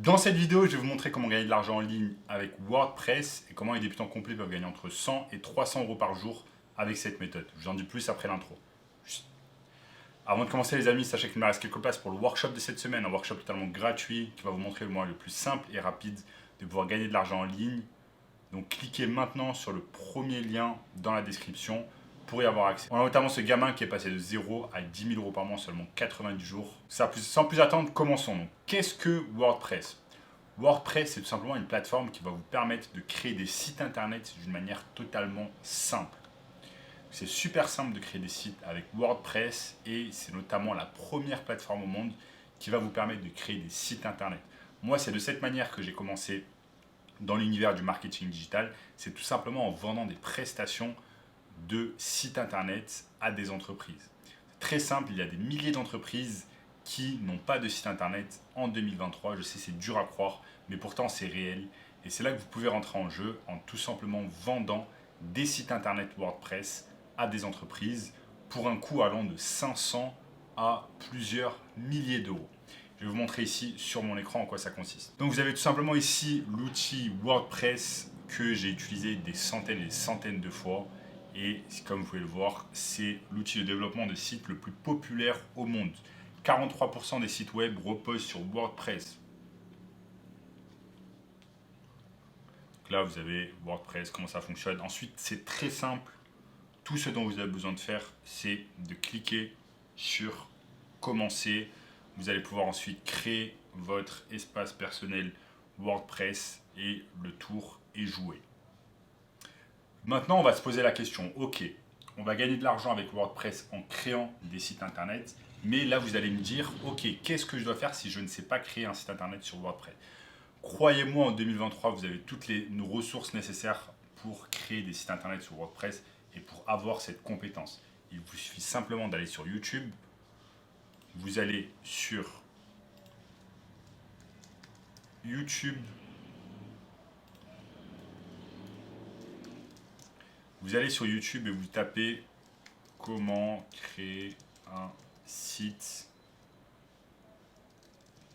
Dans cette vidéo, je vais vous montrer comment gagner de l'argent en ligne avec WordPress et comment les débutants complets peuvent gagner entre 100 et 300 euros par jour avec cette méthode. Je vous en dis plus après l'intro. Avant de commencer les amis, sachez qu'il me reste quelques places pour le workshop de cette semaine, un workshop totalement gratuit qui va vous montrer le moyen le plus simple et rapide de pouvoir gagner de l'argent en ligne. Donc cliquez maintenant sur le premier lien dans la description pour y avoir accès. On a notamment ce gamin qui est passé de 0 à 10 000 euros par mois en seulement 90 jours. Sans plus attendre, commençons donc. Qu'est-ce que WordPress ? WordPress, c'est tout simplement une plateforme qui va vous permettre de créer des sites internet d'une manière totalement simple. C'est super simple de créer des sites avec WordPress et c'est notamment la première plateforme au monde qui va vous permettre de créer des sites internet. Moi, c'est de cette manière que j'ai commencé dans l'univers du marketing digital. C'est tout simplement en vendant des prestations de sites internet à des entreprises. C'est très simple, il y a des milliers d'entreprises qui n'ont pas de site internet en 2023. Je sais, c'est dur à croire, mais pourtant c'est réel. Et c'est là que vous pouvez rentrer en jeu en tout simplement vendant des sites internet WordPress à des entreprises pour un coût allant de 500 à plusieurs milliers d'euros. Je vais vous montrer ici sur mon écran en quoi ça consiste. Donc vous avez tout simplement ici l'outil WordPress que j'ai utilisé des centaines et des centaines de fois. Et comme vous pouvez le voir, c'est l'outil de développement de sites le plus populaire au monde. 43% des sites web reposent sur WordPress. Donc là, vous avez WordPress, comment ça fonctionne. Ensuite, c'est très simple. Tout ce dont vous avez besoin de faire, c'est de cliquer sur commencer. Vous allez pouvoir ensuite créer votre espace personnel WordPress et le tour est joué. Maintenant, on va se poser la question, ok, on va gagner de l'argent avec WordPress en créant des sites internet, mais là vous allez me dire, ok, qu'est-ce que je dois faire si je ne sais pas créer un site internet sur WordPress? Croyez-moi, en 2023, vous avez toutes les ressources nécessaires pour créer des sites internet sur WordPress et pour avoir cette compétence. Il vous suffit simplement d'aller sur YouTube, vous allez sur YouTube, vous allez sur YouTube et vous tapez comment créer un site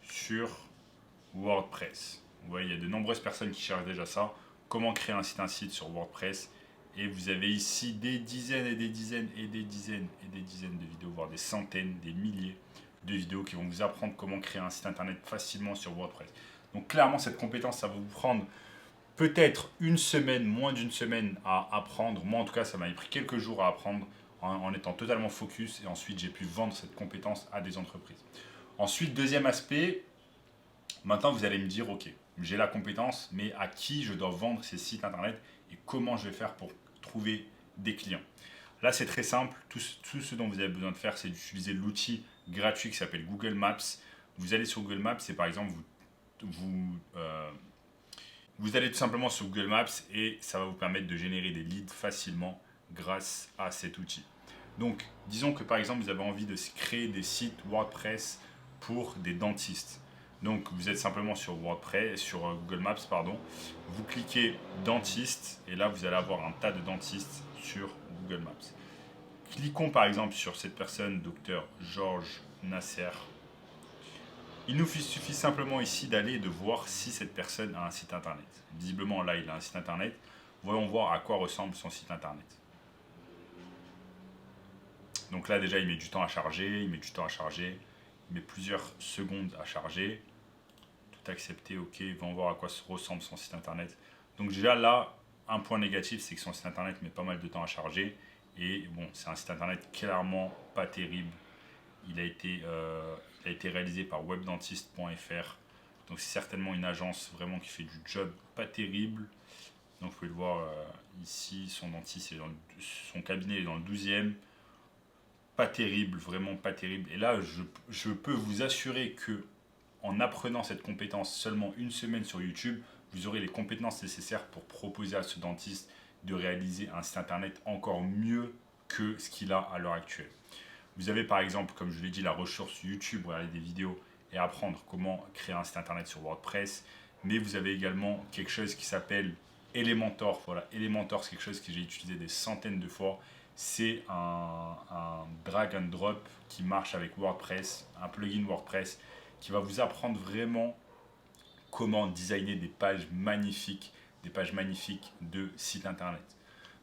sur WordPress. Vous voyez, il y a de nombreuses personnes qui cherchent déjà ça. Comment créer un site sur WordPress. Et vous avez ici des dizaines et des dizaines et des dizaines et des dizaines de vidéos, voire des centaines, des milliers de vidéos qui vont vous apprendre comment créer un site internet facilement sur WordPress. Donc clairement, cette compétence, ça va vous prendre peut-être une semaine, moins d'une semaine à apprendre. Moi, en tout cas, ça m'a pris quelques jours à apprendre en étant totalement focus. Et ensuite, j'ai pu vendre cette compétence à des entreprises. Ensuite, deuxième aspect, maintenant vous allez me dire, ok, j'ai la compétence, mais à qui je dois vendre ces sites internet et comment je vais faire pour trouver des clients. Là, c'est très simple. Tout ce dont vous avez besoin de faire, c'est d'utiliser l'outil gratuit qui s'appelle Google Maps. Vous allez sur Google Maps et par exemple, vous allez tout simplement sur Google Maps et ça va vous permettre de générer des leads facilement grâce à cet outil. Donc, disons que par exemple, vous avez envie de créer des sites WordPress pour des dentistes. Donc, vous êtes simplement sur WordPress, sur Google Maps, pardon. Vous cliquez dentiste et là, vous allez avoir un tas de dentistes sur Google Maps. Cliquons par exemple sur cette personne, docteur Georges Nasser. Il nous suffit simplement ici d'aller et de voir si cette personne a un site internet. Visiblement, là, il a un site internet. Voyons voir à quoi ressemble son site internet. Donc là, déjà, il met du temps à charger, il met plusieurs secondes à charger. Tout accepter, ok, va voir à quoi ressemble son site internet. Donc déjà là, un point négatif, c'est que son site internet met pas mal de temps à charger. Et bon, c'est un site internet clairement pas terrible. Il a été réalisé par webdentist.fr. Donc c'est certainement une agence vraiment qui fait du job pas terrible. Donc vous pouvez le voir ici, son dentiste, son cabinet est dans le 12e. Pas terrible, vraiment pas terrible. Et là, je peux vous assurer que en apprenant cette compétence seulement une semaine sur YouTube, vous aurez les compétences nécessaires pour proposer à ce dentiste de réaliser un site internet encore mieux que ce qu'il a à l'heure actuelle. Vous avez par exemple, comme je l'ai dit, la ressource YouTube, regarder des vidéos et apprendre comment créer un site internet sur WordPress. Mais vous avez également quelque chose qui s'appelle Elementor. Voilà, Elementor, c'est quelque chose que j'ai utilisé des centaines de fois. C'est un drag and drop qui marche avec WordPress, un plugin WordPress qui va vous apprendre vraiment comment designer des pages magnifiques de sites internet.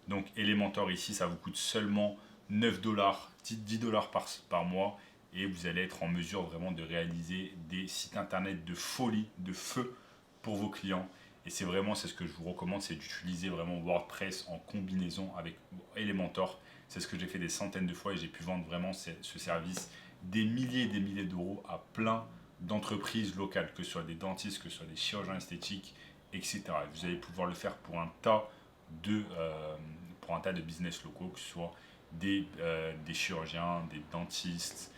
Donc Elementor ici, ça vous coûte seulement 9 dollars, 10 dollars par mois, et vous allez être en mesure vraiment de réaliser des sites internet de folie, de feu pour vos clients. Et c'est ce que je vous recommande, c'est d'utiliser vraiment WordPress en combinaison avec Elementor. C'est ce que j'ai fait des centaines de fois et j'ai pu vendre vraiment ce service des milliers et des milliers d'euros à plein d'entreprises locales, que ce soit des dentistes, que ce soit des chirurgiens esthétiques, etc. Vous allez pouvoir le faire pour un tas de business locaux, que ce soit des chirurgiens, des dentistes,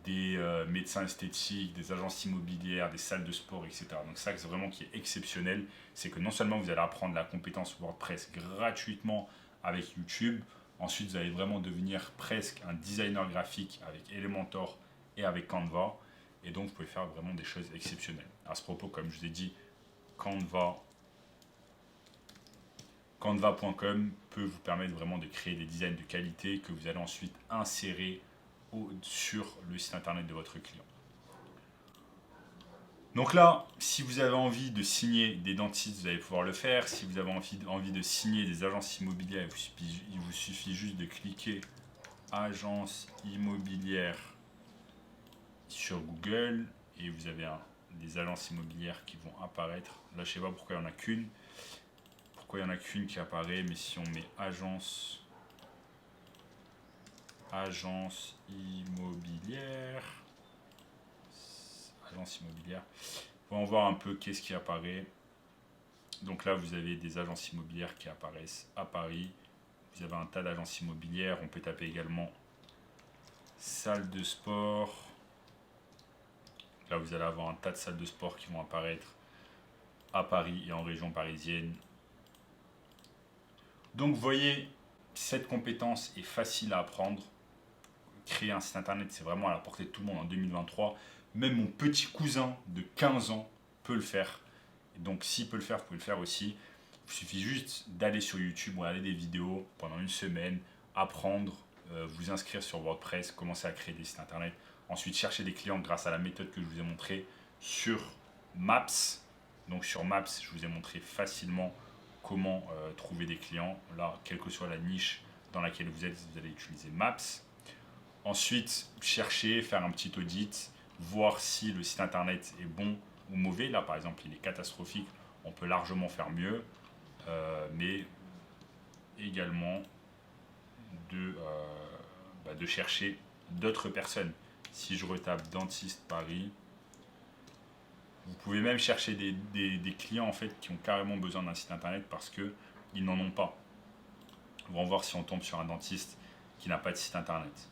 des médecins esthétiques, des agences immobilières, des salles de sport, etc. Donc ça, c'est vraiment qui est exceptionnel, c'est que non seulement vous allez apprendre la compétence WordPress gratuitement avec YouTube, ensuite vous allez vraiment devenir presque un designer graphique avec Elementor et avec Canva, et donc vous pouvez faire vraiment des choses exceptionnelles. À ce propos, comme je vous ai dit, Canva.com peut vous permettre vraiment de créer des designs de qualité que vous allez ensuite insérer sur le site internet de votre client. Donc là, si vous avez envie de signer des dentistes, vous allez pouvoir le faire. Si vous avez envie de signer des agences immobilières, il vous suffit juste de cliquer agence immobilière sur Google et vous avez des agences immobilières qui vont apparaître. Là, je ne sais pas pourquoi il n'y en a qu'une. Pourquoi il n'y en a qu'une qui apparaît, mais si on met agence immobilière, on va voir un peu qu'est-ce qui apparaît. Donc là, vous avez des agences immobilières qui apparaissent à Paris. Vous avez un tas d'agences immobilières. On peut taper également salle de sport. Là, vous allez avoir un tas de salles de sport qui vont apparaître à Paris et en région parisienne. Donc, vous voyez, cette compétence est facile à apprendre. Créer un site internet, c'est vraiment à la portée de tout le monde en 2023. Même mon petit cousin de 15 ans peut le faire. Donc, s'il peut le faire, vous pouvez le faire aussi. Il suffit juste d'aller sur YouTube, regarder des vidéos pendant une semaine, apprendre, vous inscrire sur WordPress, commencer à créer des sites internet. Ensuite, chercher des clients grâce à la méthode que je vous ai montrée sur Maps. Donc, sur Maps, je vous ai montré facilement comment trouver des clients. Là, quelle que soit la niche dans laquelle vous êtes, vous allez utiliser Maps. Ensuite, chercher, faire un petit audit, voir si le site internet est bon ou mauvais. Là, par exemple, il est catastrophique. On peut largement faire mieux, mais également de chercher d'autres personnes. Si je retape dentiste Paris, vous pouvez même chercher des clients en fait qui ont carrément besoin d'un site internet parce qu'ils n'en ont pas. On va voir si on tombe sur un dentiste qui n'a pas de site internet.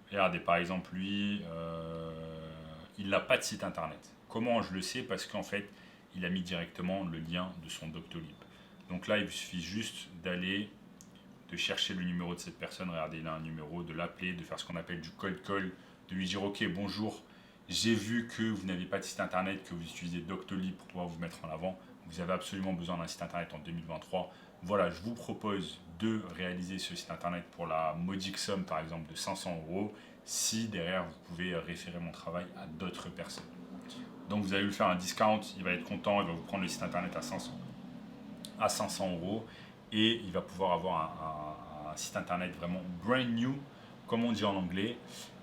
Regardez, par exemple, lui, il n'a pas de site internet. Comment je le sais? Parce qu'en fait, il a mis directement le lien de son Doctolib. Donc là, il vous suffit juste de chercher le numéro de cette personne. Regardez, il a un numéro, de l'appeler, de faire ce qu'on appelle du cold call, de lui dire ok, bonjour, j'ai vu que vous n'avez pas de site internet, que vous utilisez Doctolib pour pouvoir vous mettre en avant. Vous avez absolument besoin d'un site internet en 2023. Voilà, je vous propose de réaliser ce site internet pour la modique somme, par exemple, de 500 €, si derrière vous pouvez référer mon travail à d'autres personnes. Donc vous allez lui faire un discount, il va être content, il va vous prendre le site internet à 500 € et il va pouvoir avoir un site internet vraiment brand new, comme on dit en anglais,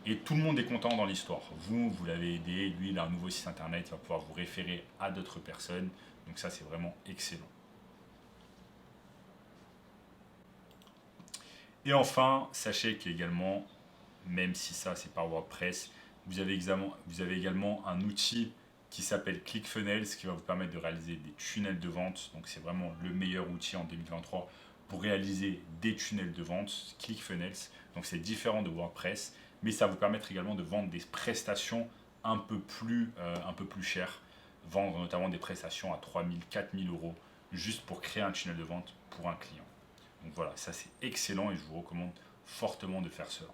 et tout le monde est content dans l'histoire. Vous l'avez aidé, lui il a un nouveau site internet, il va pouvoir vous référer à d'autres personnes, donc ça c'est vraiment excellent. Et enfin, sachez qu'également, même si ça c'est par WordPress, vous avez également un outil qui s'appelle ClickFunnels qui va vous permettre de réaliser des tunnels de vente. Donc c'est vraiment le meilleur outil en 2023 pour réaliser des tunnels de vente, ClickFunnels. Donc c'est différent de WordPress, mais ça va vous permettre également de vendre des prestations un peu plus chères, vendre notamment des prestations à 3 000, 4 000 € juste pour créer un tunnel de vente pour un client. Donc voilà, ça c'est excellent et je vous recommande fortement de faire cela.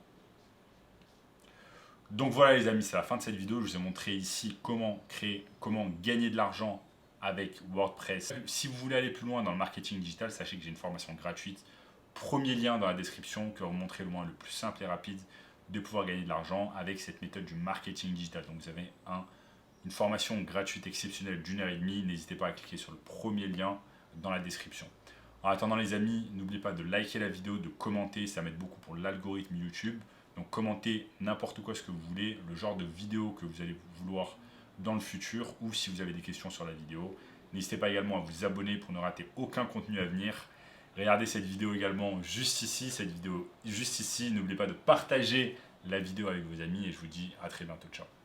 Donc voilà les amis, c'est la fin de cette vidéo. Je vous ai montré ici comment gagner de l'argent avec WordPress. Si vous voulez aller plus loin dans le marketing digital, sachez que j'ai une formation gratuite. Premier lien dans la description qui va vous montrer le moyen le plus simple et rapide de pouvoir gagner de l'argent avec cette méthode du marketing digital. Donc vous avez un une formation gratuite exceptionnelle d'1 h 30. N'hésitez pas à cliquer sur le premier lien dans la description. En attendant les amis, n'oubliez pas de liker la vidéo, de commenter, ça m'aide beaucoup pour l'algorithme YouTube. Donc commentez n'importe quoi ce que vous voulez, le genre de vidéo que vous allez vouloir dans le futur ou si vous avez des questions sur la vidéo. N'hésitez pas également à vous abonner pour ne rater aucun contenu à venir. Regardez cette vidéo également juste ici, N'oubliez pas de partager la vidéo avec vos amis et je vous dis à très bientôt. Ciao.